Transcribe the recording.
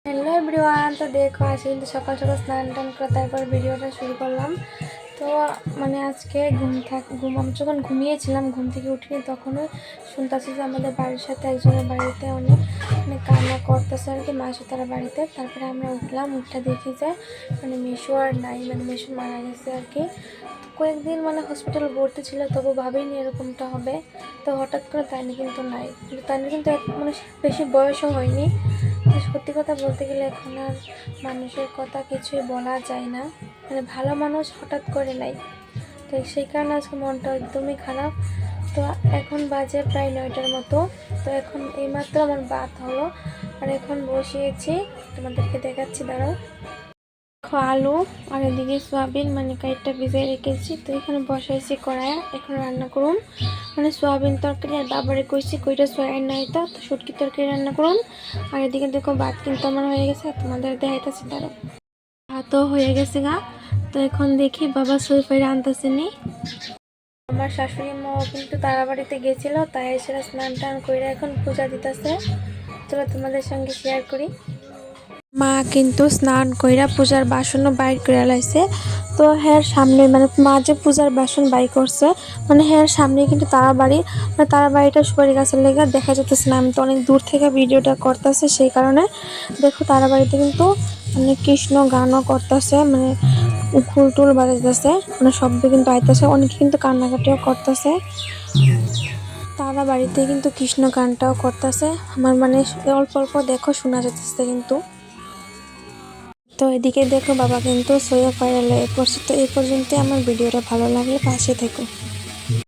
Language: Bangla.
হ্যালো এভরিওয়ান, তো দেখো আজকে কিন্তু সকাল সকাল স্নান টান করে তারপর ভিডিওটা শুরু করলাম। তো আজকে আমি যখন ঘুমিয়েছিলাম, ঘুম থেকে উঠিনি তখনই শুনতেছি যে আমাদের বাড়ির সাথে একজনের বাড়িতে অনেক কান্না করতেছে আর কি, মাসি তারা বাড়িতে। তারপরে আমরা উঠলাম, উঠে দেখি যে মেশো আর নাই, মেশো মারা গেছে আর কি। কয়েকদিন হসপিটালে ভর্তি ছিল, তবু ভাবিনি এরকমটা হবে। তো হঠাৎ করে তাইনি কিন্তু নাই, কিন্তু তাইনি কিন্তু বেশি বয়সও হয়নি। সত্যি কথা বলতে গেলে এখন আর মানুষের কথা কিছুই বলা যায় না, ভালো মানুষ হঠাৎ করে নাই। তো সেই কারণে আজকে মনটা একদমই খারাপ। তো এখন বাজে প্রায় 9টার মতো। তো এখন এইমাত্র আমার ভাত হলো আর এখন বসিয়েছি, তোমাদেরকে দেখাচ্ছি, দাঁড়াও। আলু আর এদিকে সোয়াবিন কাইটটা ভিজিয়ে রেখেছি। তো এখানে বসাইছি কড়াইয়া, এখন রান্না করুন সোয়াবিন তরকারি। আর বাবারে কইছি কইটা সোয়াবিন নাই, তো শুটকি তরকারি রান্না করুন। আর এদিকে দেখো ভাত কিন্তু আমার হয়ে গেছে, তোমাদের দেখাইতেছি, দাঁড়াও। ভাতও হয়ে গেছে গা। তো এখন দেখি বাবা সইফাইরা আনতেছে নি। আমার শাশুড়ি মাও কিন্তু তারা বাড়িতে গেছিল, তাই এসে স্নান টান করে এখন পূজা দিতেছে। চলো তোমাদের সঙ্গে শেয়ার করি। মা কিন্তু স্নান কইরা পূজার বাসনও বাইর করে লাইছে। তো হ্যাঁ সামনে মা যে পূজার বাসন বাই করছে হ্যাঁ সামনে কিন্তু তারা বাড়ি, তারা বাড়িটা সুপারি গাছের লেগে দেখা যেতেছে না। আমি তো অনেক দূর থেকে ভিডিওটা করতেছে, সেই কারণে দেখো তারা বাড়িতে কিন্তু কৃষ্ণ গানও করতেছে, ফুল টুল বাজাইতেছে, শব্দ কিন্তু আইতেছে, অনেকে কিন্তু কান্নাকাটিও করতেছে। তারা বাড়িতে কিন্তু কৃষ্ণ গানটাও করতেছে, আমার অল্প অল্প দেখো শোনা যাচ্ছে কিন্তু। তো এদিকে দেখো বাবা কিন্তু সোয়া ফাইনালে পড়ছে। তো এই পর্যন্ত আমার ভিডিওটা ভালো লাগলে পাশে থেকো।